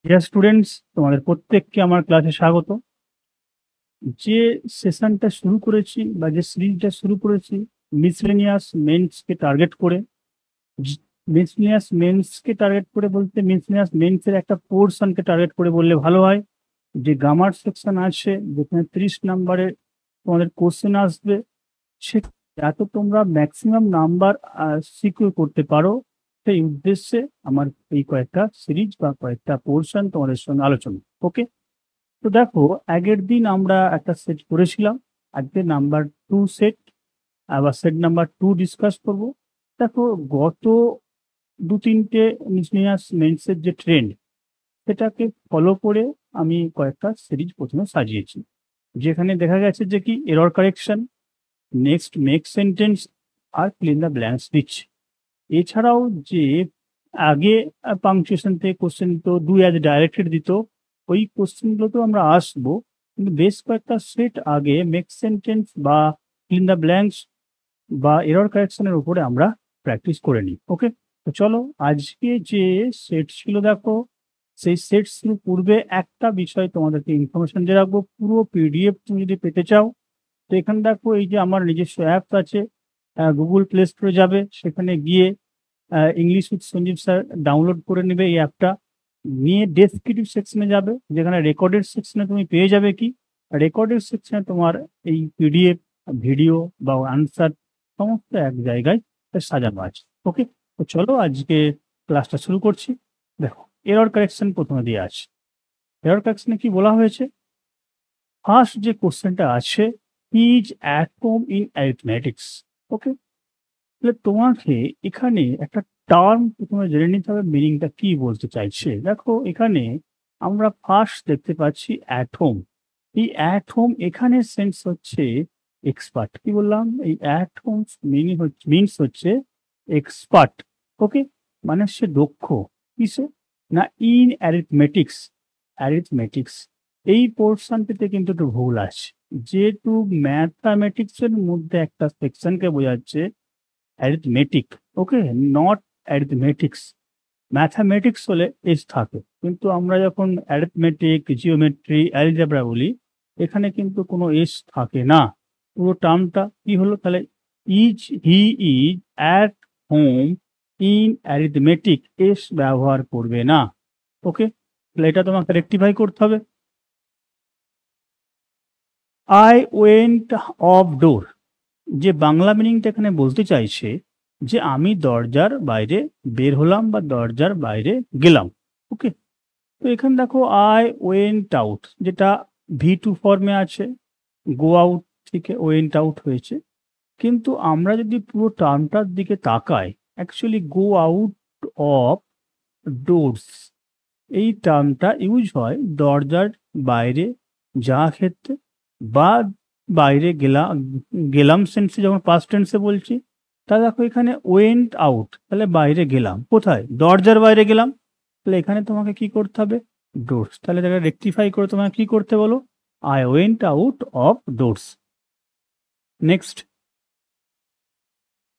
Dear students, তোমাদের প্রত্যেককে আমার ক্লাসে স্বাগত। যে সেশনটা শুরু করেছি বা যে সিরিজটা শুরু করেছি মিসলেনিয়াস মেন্সকে টার্গেট করে, বলতে মিসলেনিয়াস মেন্সের একটা পোর্শনকে টার্গেট করে বললে ভালো হয়। যে গ্রামার সেকশন আছে যেখানে 30 নম্বরে তোমাদের কোশ্চেন আসবে, সে এত তোমরা ম্যাক্সিমাম নাম্বার সিকিউর করতে পারো, সেই উদ্দেশ্যে আমার এই কয়েকটা সিরিজ বা কয়েকটা পোর্শন তোমাদের সঙ্গে আলোচনা। ওকে, তো দেখো, আগের দিন আমরা একটা সেট করেছিলাম, আজকে নাম্বার 2 সেট, আবার সেট নাম্বার 2 ডিসকাস করব। দেখো, গত 2-3টে মিসলেনিয়াস মেন্সের যে ট্রেন্ড, সেটাকে ফলো করে আমি কয়েকটা সিরিজ প্রথমে সাজিয়েছি, যেখানে দেখা গেছে যে কি error correction, next make sentence আর ফিল ইন দ্য ব্ল্যাঙ্কস দিচ্ছে। এছাড়াও যে আগে পাংচুয়েশন থেকে কোশ্চেন দিত, ডু অ্যাজ ডাইরেক্টেড দিত, ওই কোশ্চেনগুলোতেও আমরা আসবো, কিন্তু বেশ কয়েকটা সেট আগে মেক সেন্টেন্স বা ফিল ইন দ্য ব্ল্যাঙ্কস বা এরর কারেকশনের উপরে আমরা প্র্যাকটিস করে নিই। ওকে, তো চলো, আজকে যে সেট ছিল দেখো, সেই সেট শুরু পূর্বে একটা বিষয় তোমাদেরকে ইনফরমেশন দিয়ে রাখবো। পুরো পিডিএফ তুমি যদি পেতে চাও, তো এখানে দেখো এই যে আমার নিজস্ব অ্যাপস আছে, গুগল প্লে স্টোরে যাবে, সেখানে গিয়ে English with Sanjeev sir download করে নেবে এই অ্যাপটা, নিয়ে ডেসক্রিপটিভ সেকশনে যাবে, যেখানে রেকর্ডেড সেকশনে তুমি পেয়ে যাবে কি রেকর্ডেড সেকশনে তোমার এই পিডিএফ, ভিডিও বা আনসার সমস্ত এক জায়গায় সাজানো আছে। ওকে, তো চলো আজকে ক্লাসটা শুরু করছি। দেখো, এরর কারেকশন প্রথমে দিয়ে আছে। এরর কারেকশনে কি বলা হয়েছে, ফার্স্ট যে কোশ্চেনটা আছে, is at home in arithmetics. ওকে, তাহলে তোমাকে এখানে একটা টার্ম প্রথমে জেনে নিতে হবে, মিনিংটা কি বলতে চাইছে। দেখো, এখানে আমরা ফার্স্ট দেখতে পাচ্ছি অ্যাট হোম। এই অ্যাট হোম এখানে সেন্স হচ্ছে এক্সপার্ট। কি বললাম, এই অ্যাট হোম মিনস হচ্ছে এক্সপার্ট। ওকে, মানে সে দক্ষ কিসে না, ইন অ্যারিথমেটিক্স। অ্যারিথমেটিক্স এই পোর্শনটিতে কিন্তু একটু ভুল আছে, যেহেতু ম্যাথামেটিক্স এর মধ্যে একটা সেকশনকে বোঝাচ্ছে arithmetic. Okay, not arithmetics. Mathematics হলে এস থাকে, কিন্তু আমরা যখন অ্যারিথমেটিক, জিওমেট্রি, অ্যালজেব্রা বলি, এখানে কিন্তু কোনো এস থাকে না। পুরো টার্মটা কি হলো তাহলে, he is at home in arithmetic, S ব্যবহার করবে না। ওকে, তাহলে এটা তোমাকে রেকটিফাই করতে হবে। আই ওয়েন্ট অফ ডোর, যে বাংলা মিনিংটা এখানে বলতে চাইছে যে আমি দরজার বাইরে বের হলাম বা দরজার বাইরে গেলাম। ওকে, তো এখানে দেখো আই ওয়েন্ট আউট, যেটা V2 ফর্মে আছে, গো আউট থেকে ওয়েন্ট আউট হয়েছে, কিন্তু আমরা যদি পুরো টার্মটার দিকে তাকাই, actually go out of doors এই টার্মটা ইউজ হয় দরজার বাইরে যাওয়া ক্ষেত্রে, বা বাইরে গেলাম সেন্সে, যখন পাস্ট টেন্সে বলছি। তা দেখো এখানে ওয়েন্ট আউট, তাহলে বাইরে গেলাম, কোথায়, দরজার বাইরে গেলাম, তাহলে এখানে তোমাকে কি করতে হবে, ডোরস। তাহলে এটা রেকটিফাই করে তোমাকে কি করতে বলো, I went out of doors. Next,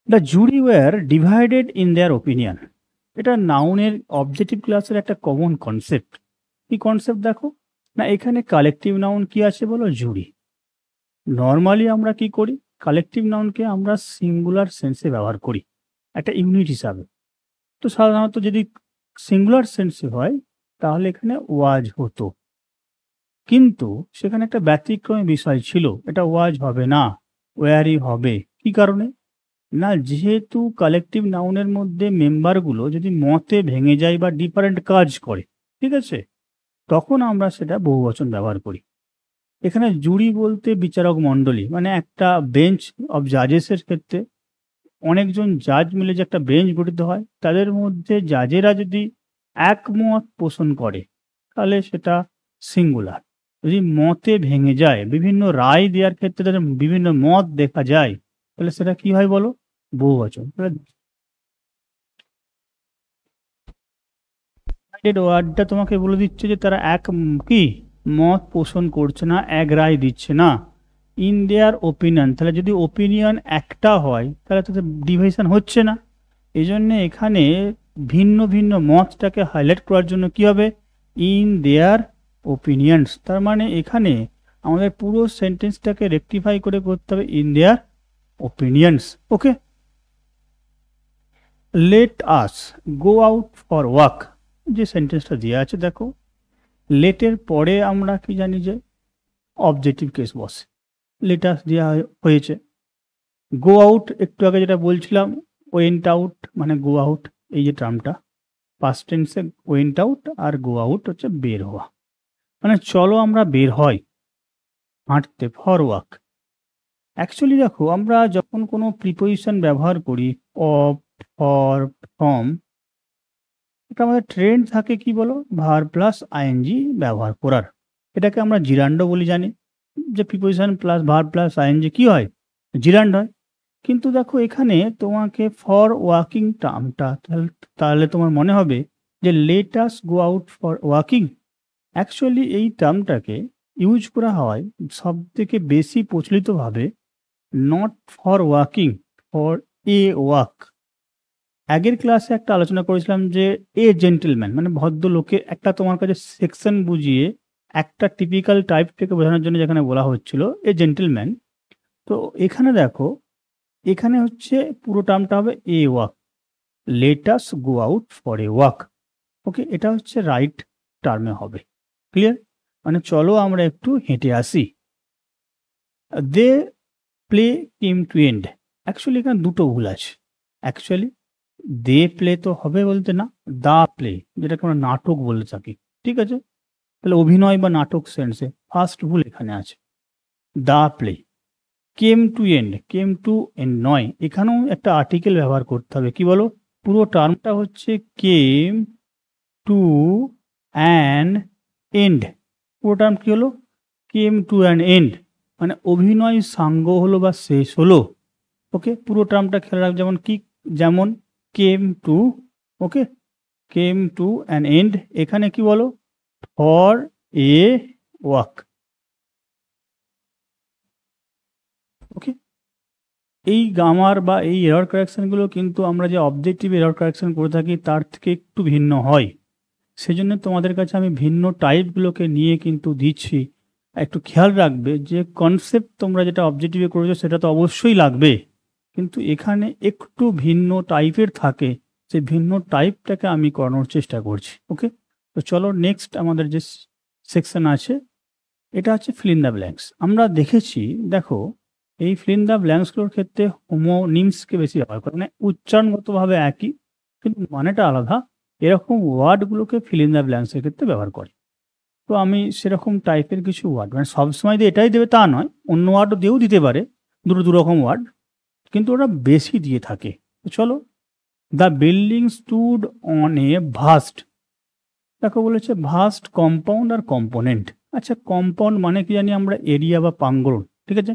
the jury war divided in their opinion. এটা নাউনের অবজেক্টিভ ক্লাসের একটা কমন কনসেপ্ট। কি কনসেপ্ট দেখো না, এখানে কালেকটিভ নাউন কি আছে বলো, জুরি। নর্মালি আমরা কি করি, কালেকটিভ নাউনকে আমরা সিঙ্গুলার সেন্সে ব্যবহার করি একটা ইউনিট হিসাবে। তো সাধারণত যদি সিঙ্গুলার সেন্সে হয় তাহলে এখানে ওয়াজ হতো, কিন্তু সেখানে একটা ব্যতিক্রমী বিষয় ছিল, এটা ওয়াজ হবে না, ওয়ারই হবে। কি কারণে না, যেহেতু কালেকটিভ নাউনের মধ্যে মেম্বারগুলো যদি মতে ভেঙে যায় বা ডিফারেন্ট কাজ করে, ঠিক আছে, তখন আমরা সেটা বহুবচন ব্যবহার করি। এখানে জুরি বলতে বিচারক মণ্ডলী, মানে একটা বেঞ্চ অফ জাজেসের ক্ষেত্রে অনেকজন জাজ মিলে যে একটা বেঞ্চ গঠিত হয়, তাদের মধ্যে জাজেরা যদি একমত পোষণ করে তাহলে সেটা সিঙ্গুলার। যদি মতে ভেঙে যায়, বিভিন্ন রায় দেওয়ার ক্ষেত্রে তাদের বিভিন্ন মত দেখা যায়, তাহলে সেটা কি হয় বলো, বহুবচন। ওয়ার্ডটা তোমাকে বলে দিচ্ছে যে তারা কি মত পোষণ করছে না, এক রায় দিচ্ছে না। ইন দেয়ার ওপিনিয়ন, তাহলে যদি ওপিনিয়ন একটা হয় তাহলে তো ডিভিশন হচ্ছে না। এই জন্য এখানে ভিন্ন ভিন্ন মতটাকে হাইলাইট করার জন্য কি হবে, ইন দেয়ার ওপিনিয়ন্স, তার মানে এখানে আমাদের পুরো সেন্টেন্সটাকে রেকটিফাই করে করতে হবে in their opinions. Okay, late us go out for walk, যে সেন্টেন্সটা দেওয়া আছে দেখো, লেটের পরে আমরা কি জানি যে অবজেক্টিভ কেস বসে, লেট আস দেওয়া হয়েছে। গো আউট একটু আগে যেটা বলছিলাম, ওয়েন্ট আউট মানে গো আউট, এই যে টার্মটা পাস্ট টেন্সে ওয়েন্ট আউট আর গো আউট হচ্ছে বের হওয়া, মানে চলো আমরা বের হই হাঁটতে, ফর ওয়াক। অ্যাকচুয়ালি দেখো আমরা যখন কোনো প্রিপোজিশন ব্যবহার করি, অফ, ফর, ফ্রম, এটা আমাদের ট্রেন্ড থাকে কি বলো, ভার প্লাস আইএনজি ব্যবহার করার। এটাকে আমরা জিরান্ড বলি, জানি যে preposition plus verb plus ING কি হয়, জিরান্ড হয়। কিন্তু দেখো এখানে তোমাকে ফর ওয়াকিং টার্মটা, তাহলে তোমার মনে হবে যে let us go out for walking. Actually এই টার্মটাকে ইউজ করা হয় সব থেকে বেশি প্রচলিতভাবে not for walking, for a walk. আগের ক্লাসে একটা আলোচনা করেছিলাম যে এ জেন্টেলম্যান মানে ভদ্রলোকের একটা তোমার কাছে সেকশন বুঝিয়ে একটা টিপিক্যাল টাইপ থেকে বোঝানোর জন্য যেখানে বলা হচ্ছিল এ জেন্টেলম্যান। তো এখানে দেখো, এখানে হচ্ছে পুরো টার্মটা হবে a walk, let us go out for a walk. Okay, এটা হচ্ছে রাইট টার্মে হবে। ক্লিয়ার, মানে চলো আমরা একটু হেঁটে আসি। The play came to end, actually এখানে দুটো ভুল আছে। অ্যাকচুয়ালি দে প্লে তো হবে বলতে না, দা প্লে, যেটাকে আমরা নাটক বলে থাকি, ঠিক আছে? তাহলে অভিনয় বা নাটক সেন্সে ফার্স্ট ভুল এখানে আছে, the play. Came to end, came to end নয়, এখানেও একটা আর্টিকেল ব্যবহার করতে হবে। কি বলো, পুরো টার্মটা হচ্ছে কেম টু অ্যান এন্ড, পুরো টার্ম কি হলো, কেম টু অ্যান এন্ড, মানে অভিনয় সাঙ্গ হলো বা শেষ হলো। ওকে, পুরো টার্মটা খেয়াল রাখ, যেমন কি, যেমন came to, okay, came to an end, এখানে কি বলো, ফর এ ওয়াক। ওকে, এই গ্রামার বা এই এরর কারেকশনগুলো কিন্তু আমরা যে অবজেক্টিভ এরর কারেকশন করে থাকি তার থেকে একটু ভিন্ন হয়। সেজন্য তোমাদের কাছে আমি ভিন্ন টাইপগুলোকে নিয়ে কিন্তু দিচ্ছি। একটু খেয়াল রাখবে যে কনসেপ্ট তোমরা যেটা অবজেক্টিভে করেছো সেটা তো অবশ্যই লাগবে, কিন্তু এখানে একটু ভিন্ন টাইপের থাকে, সেই ভিন্ন টাইপটাকে আমি করানোর চেষ্টা করছি। ওকে, তো চলো নেক্সট আমাদের যে সেকশন আছে এটা হচ্ছে ফিল ইন দ্য ব্ল্যাঙ্কস। আমরা দেখেছি, দেখো এই ফিল ইন দ্য ব্ল্যাঙ্কসগুলোর ক্ষেত্রে হোমোনিমসকে বেশি ব্যবহার করে, মানে উচ্চারণগতভাবে একই কিন্তু মানেটা আলাদা, এরকম ওয়ার্ডগুলোকে ফিল ইন দ্য ব্ল্যাঙ্কসের ক্ষেত্রে ব্যবহার করে। তো আমি সেরকম টাইপের কিছু ওয়ার্ড, মানে সবসময় যে এটাই দেবে তা নয়, অন্য ওয়ার্ডও দিয়েও দিতে পারে, দুটো দুরকম ওয়ার্ড, কিন্তু ওরা বেশি দিয়ে থাকে। তো চলো, the building stood on a vast, দেখো বলেছে ভাস্ট কম্পাউন্ড আর কম্পোনেন্ট। আচ্ছা, কম্পাউন্ড মানে কি জানি আমরা, এরিয়া বা প্রাঙ্গণ, ঠিক আছে?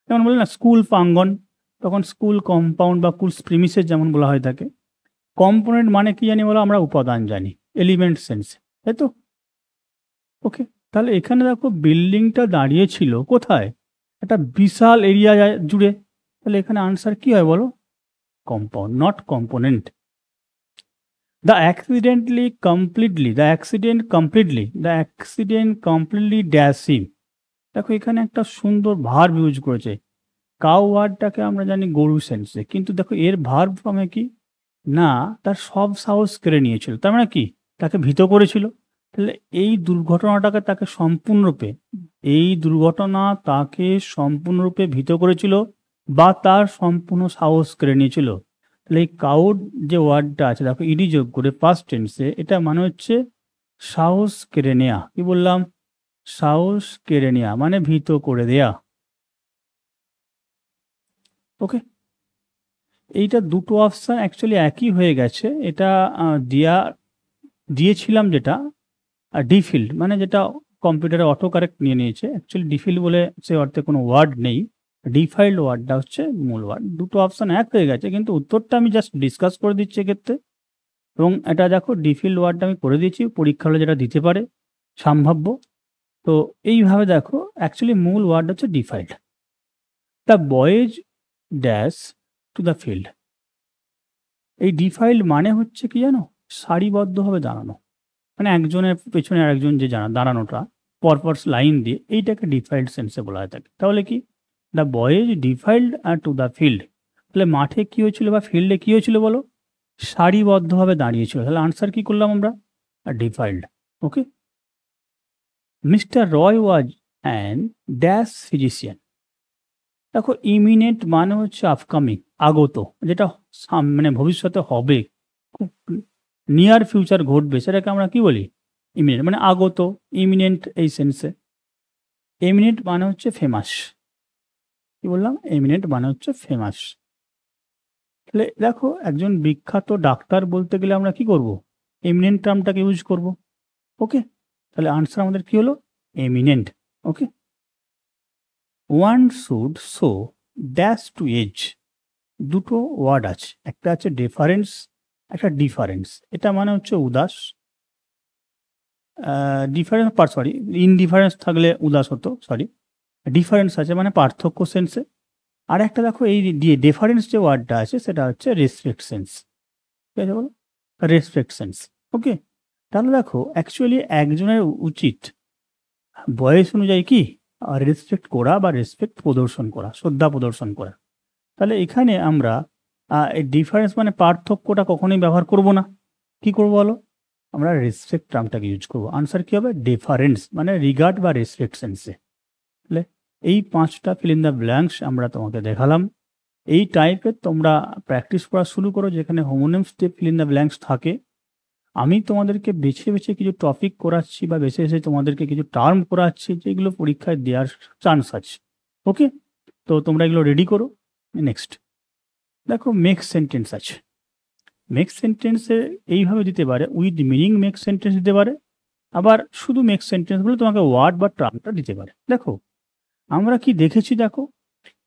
যেমন বলে না স্কুল প্রাঙ্গণ, তখন স্কুল কম্পাউন্ড বা স্কুল প্রিমিসেস যেমন বলা হয় থাকে। কম্পোনেন্ট মানে কি জানি বলো, আমরা উপাদান জানি, এলিমেন্ট সেন্স, তাই তো? ওকে, তাহলে এখানে দেখো বিল্ডিংটা দাঁড়িয়ে ছিল কোথায়, একটা বিশাল এরিয়া জুড়ে, তাহলে এখানে আনসার কি হয় বলো, compound, not component. The accident completely dash him, দেখো এখানে একটা সুন্দর ভার্ব ইউজ করেছে। কাউ ওয়ার্ডটাকে আমরা জানি গরু সেন্সে, কিন্তু দেখো এর ভার্ব ফর্মে কি না, তার সব সাহস কেড়ে নিয়েছিল, তার মানে কি তাকে ভীত করেছিল। তাহলে এই দুর্ঘটনাটাকে তাকে সম্পূর্ণরূপে, এই দুর্ঘটনা তাকে সম্পূর্ণরূপে ভীত করেছিল বা তার সম্পূর্ণ সাহস কেড়ে নিয়েছিল। তাহলে এই কাউড যে ওয়ার্ডটা আছে দেখো ইডি যোগ করে পাস্ট টেন্সে, এটা মানে হচ্ছে সাহস কেড়ে নেয়া। কি বললাম, সাহস কেড়ে নেয়া মানে ভীত করে দেয়া। ওকে, এইটা দুটো অপশান অ্যাকচুয়ালি একই হয়ে গেছে। এটা দিয়েছিলাম যেটা ডিফিল্ড, মানে যেটা কম্পিউটারে অটো কারেক্ট নিয়ে নিয়েছে, অ্যাকচুয়ালি ডিফিল্ড বলে সে অর্থে কোনো ওয়ার্ড নেই, ডিফাইল্ড ওয়ার্ডটা হচ্ছে মূল ওয়ার্ড। দুটো অপশান এক হয়ে গেছে, কিন্তু উত্তরটা আমি জাস্ট ডিসকাস করে দিচ্ছি এক্ষেত্রে। এবং এটা দেখো ডিফিল্ড ওয়ার্ডটা আমি করে দিয়েছি, পরীক্ষা হলে যেটা দিতে পারে সম্ভাব্য। তো এইভাবে দেখো অ্যাকচুয়ালি মূল ওয়ার্ড হচ্ছে defiled. The boys dash to the field, এই ডিফাইল্ড মানে হচ্ছে কি জানো, সারিবদ্ধভাবে দাঁড়ানো। মানে একজনের পেছনে আরেকজন যে দাঁড়ানোটা পরপর লাইন দিয়ে, এইটাকে ডিফাইল্ড সেন্সে বলা হয়ে থাকে। তাহলে কি, the boys defiled to the field. তাহলে মাঠে কি হয়েছিল বা ফিল্ডে কি হয়েছিল বলো, সারিবদ্ধভাবে দাঁড়িয়েছিল। তাহলে আনসার কি করলাম আমরা, defiled. Okay. Mister Roy was an dash physician. দেখো ইমিনেন্ট মানে হচ্ছে আপকামিং, আগত, যেটা মানে ভবিষ্যতে হবে, খুব নিয়ার ফিউচার ঘটবে, সেটাকে আমরা কি বলি, ইমিনেন্ট, মানে আগত, ইমিনেন্ট এই সেন্সে। এমিনেন্ট মানে হচ্ছে ফেমাস। কি বললাম, এমিনেন্ট মানে হচ্ছে ফেমাস। তাহলে দেখো একজন বিখ্যাত ডাক্তার বলতে গেলে আমরা কি করব, এমিনেন্ট টার্মটাকে ইউজ করব। ওকে, তাহলে আনসার আমাদের কি হলো, eminent. Okay. One should show dash to age. দুটো ওয়ার্ড আছে, একটা আছে ডিফারেন্স, একটা ডিফারেন্স। এটা মানে হচ্ছে উদাস, ডিফারেন্স সরি, ইনডিফারেন্স থাকলে উদাস হতো, সরি। ডিফারেন্স আছে মানে পার্থক্য সেন্সে। আর একটা দেখো এই ডিফারেন্স যে ওয়ার্ডটা আছে সেটা হচ্ছে রেসপেক্ট সেন্স। ঠিক আছে, বলো, রেসপেক্ট সেন্স। ওকে। তাহলে দেখো অ্যাকচুয়ালি একজনের উচিত বয়স অনুযায়ী কি রেসপেক্ট করা বা রেসপেক্ট প্রদর্শন করা, শ্রদ্ধা প্রদর্শন করা। তাহলে এখানে আমরা এই ডিফারেন্স মানে পার্থক্যটা কখনোই ব্যবহার করব না। কি করবো বলো, আমরা রেসপেক্ট টার্মটাকে ইউজ করবো। আনসার কি হবে, ডিফারেন্স মানে রিগার্ড বা রেসপেক্ট সেন্সে। তাহলে এই 5টা ফিল ইন দ্য ব্ল্যাঙ্কস আমরা তোমাকে দেখালাম। এই টাইপের তোমরা প্র্যাকটিস করা শুরু করো, যেখানে হোমোনিমস দিয়ে ফিল ইন দ্য ব্ল্যাঙ্কস থাকে। আমি তোমাদেরকে বেছে বেছে কিছু টপিক করাচ্ছি বা বেছে বেছে তোমাদেরকে কিছু টার্ম করাচ্ছি, যেগুলো পরীক্ষায় দেওয়ার চান্স আছে। ওকে, তো তোমরা এগুলো রেডি করো। নেক্সট দেখো মেক সেন্টেন্স আছে। মেক সেন্টেন্সে এইভাবে দিতে পারে, উইথ মিনিং মেক সেন্টেন্স দিতে পারে, আবার শুধু মেক সেন্টেন্স বলে তোমাকে ওয়ার্ড বা টার্মটা দিতে পারে। দেখো আমরা কি দেখেছি, দেখো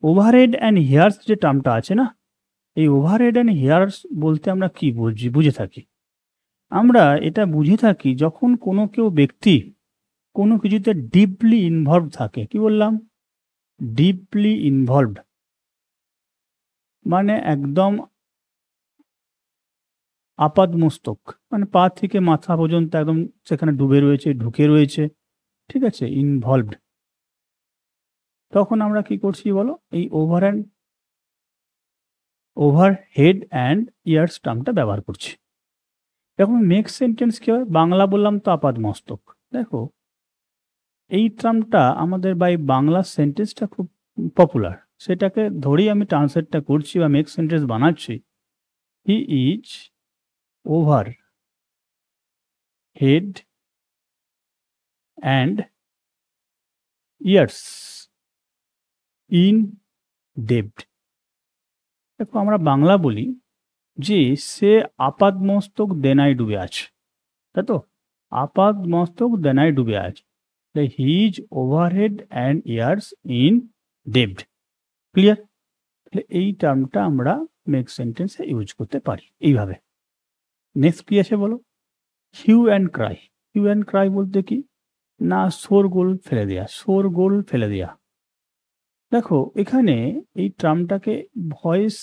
ওভারহেড অ্যান্ড হেয়ার্স যে টার্মটা আছে না, এই ওভারহেড অ্যান্ড হেয়ার্স বলতে আমরা কি বুঝে থাকি, আমরা এটা বুঝে থাকি যখন কোনো কেউ ব্যক্তি কোনো কিছুতে ডিপলি ইনভলভ থাকে। কি বললাম, ডিপলি ইনভলভড, মানে একদম আপাদমস্তক, মানে পা থেকে মাথা পর্যন্ত একদম সেখানে ডুবে রয়েছে, ঢুকে রয়েছে। ঠিক আছে, ইনভলভড। তখন আমরা কি করছি বলো, এই ওভারহেড অ্যান্ড ইয়ার্স টার্মটা ব্যবহার করছি। এখন মেক সেন্টেন্স কি হয়, বাংলা বললাম তো আপাদমস্তক। দেখো এই টার্মটা আমাদের বাই বাংলা সেন্টেন্সটা খুব পপুলার, সেটাকে ধরেই আমি ট্রান্সলেটটা করছি বা মেক সেন্টেন্স বানাচ্ছি। He is over head and ears in ডেব্ট। দেখো আমরা বাংলা বলি যে সে আপাদমস্তক দেনায় ডুবে আছে, তাই তো, আপাদমস্তক দেনায় ডুবে আছে। His overhead and ears in ডেব্ট। ক্লিয়ার? তাহলে এই টার্মটা আমরা মেক সেন্টেন্সে ইউজ করতে পারি এইভাবে। নেক্সট কি আছে বলো, hue and cry. Hue and cry বলতে কি না, শোরগোল ফেলে দেয়া, শোরগোল ফেলে দেয়া। দেখো এখানে এই টার্মটাকে ভয়েস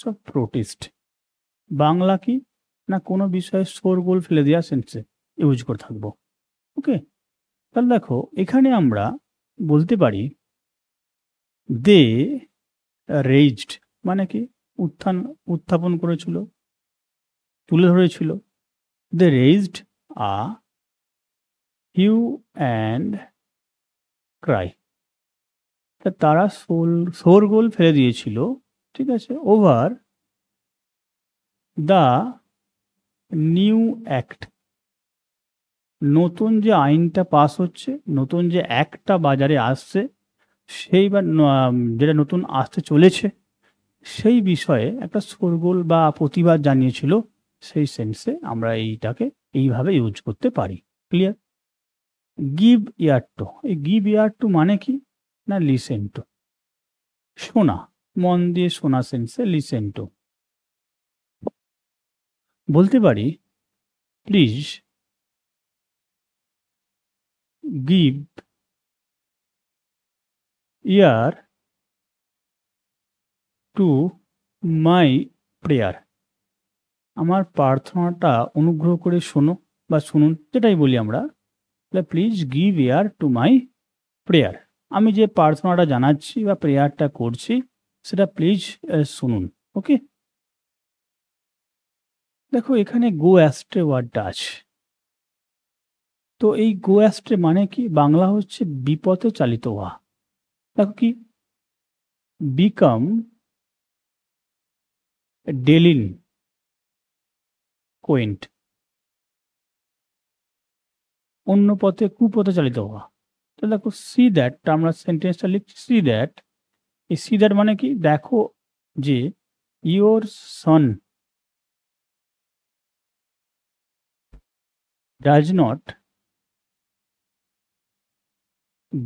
অফ প্রোটেস্ট, বাংলা কি না কোনো বিষয়ে শোরগোল ফেলে দেওয়া সেন্সে ইউজ করে থাকবো। ওকে, তাহলে দেখো এখানে আমরা বলতে পারি দে রেইজড, মানে কি উত্থাপন করেছিল, তুলে ধরেছিল। They raised a hue and cry, তারা শোরগোল ফেলে দিয়েছিল। ঠিক আছে, ওভার দ্য নিউ অ্যাক্ট, নতুন যে আইনটা পাস হচ্ছে, নতুন যে অ্যাক্টটা বাজারে আসছে, সেই বা যেটা নতুন আসতে চলেছে, সেই বিষয়ে একটা শোরগোল বা প্রতিবাদ জানিয়েছিল। সেই সেন্সে আমরা এইটাকে এইভাবে ইউজ করতে পারি। ক্লিয়ার? গিভ ইয়ার টু, এই গিভ ইয়ার টু মানে কি না লিসেন টু, শোনা, মন দিয়ে শোনা সেন্সে লিসেন টু। বলতে পারি please give year to my prayer. আমার প্রার্থনাটা অনুগ্রহ করে শোনো বা শুনুন, যেটাই বলি আমরা, please give air to my prayer. আমি যে প্রার্থনাটা জানাচ্ছি বা প্রেয়ারটা করছি সেটা প্লিজ শুনুন। ওকে, দেখো এখানে গো অ্যাস্ট্রে ওয়ার্ডটা আছে। তো এই গো অ্যাস্ট্রে মানে কি? বাংলা হচ্ছে বিপথে চালিত হওয়া। দেখো কি, বিকাম ডেলিন কোয়েন্ট, অন্য পথে কুপথে চালিত হওয়া। তো দেখো সি দ্যাট, আমরা সেন্টেন্সটা লিখছি সি দ্যাট। এই সি দ্যাট মানে কি? দেখো যে your Son does not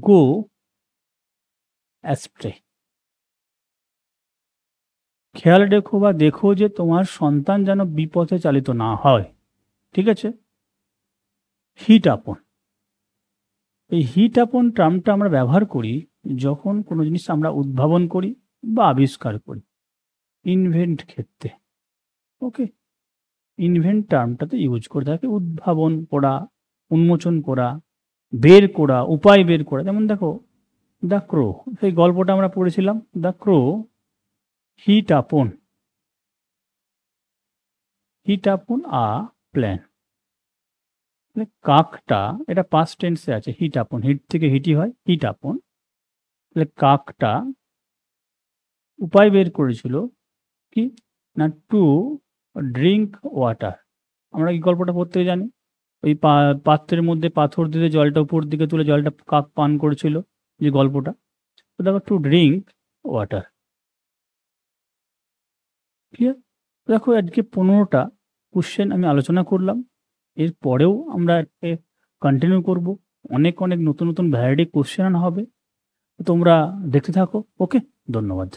go ashtray. খেয়াল রেখো বা দেখো যে তোমার সন্তান যেন বিপথে চালিত না হয়। ঠিক আছে? হিট আপন, এই হিট আপন টার্মটা আমরা ব্যবহার করি যখন কোনো জিনিস আমরা উদ্ভাবন করি বা আবিষ্কার করি, ইনভেন্ট ক্ষেত্রে। ওকে, ইনভেন্ট টার্মটাতে ইউজ করে থাকে উদ্ভাবন করা, উন্মোচন করা, বের করা, উপায় বের করা। যেমন দেখো দ্য ক্রো, সেই গল্পটা আমরা পড়েছিলাম, দ্য ক্রো হিট আপন আ প্ল্যান। কাকটা, এটা পাস্ট টেন্সে আছে, হিট আপন, হিট থেকে হিটি হয়, হিট আপন। তাহলে কাকটা উপায় বের করেছিল কি না, টু ড্রিঙ্ক ওয়াটার। আমরা এই গল্পটা পড়তে জানি, ওই পাত্রের মধ্যে পাথর দিয়ে জলটা উপর দিকে তুলে জলটা কাক পান করেছিল, যে গল্পটা। তো দেখো টু ড্রিঙ্ক ওয়াটার। ক্লিয়ার? দেখো আজকে 15টা কোশ্চেন আমি আলোচনা করলাম, এর পরেও আমরা কন্টিনিউ করব। অনেক অনেক নতুন নতুন ভ্যারাইটি কোশ্চেন হবে, তোমরা দেখতে থাকো। ওকে, ধন্যবাদ।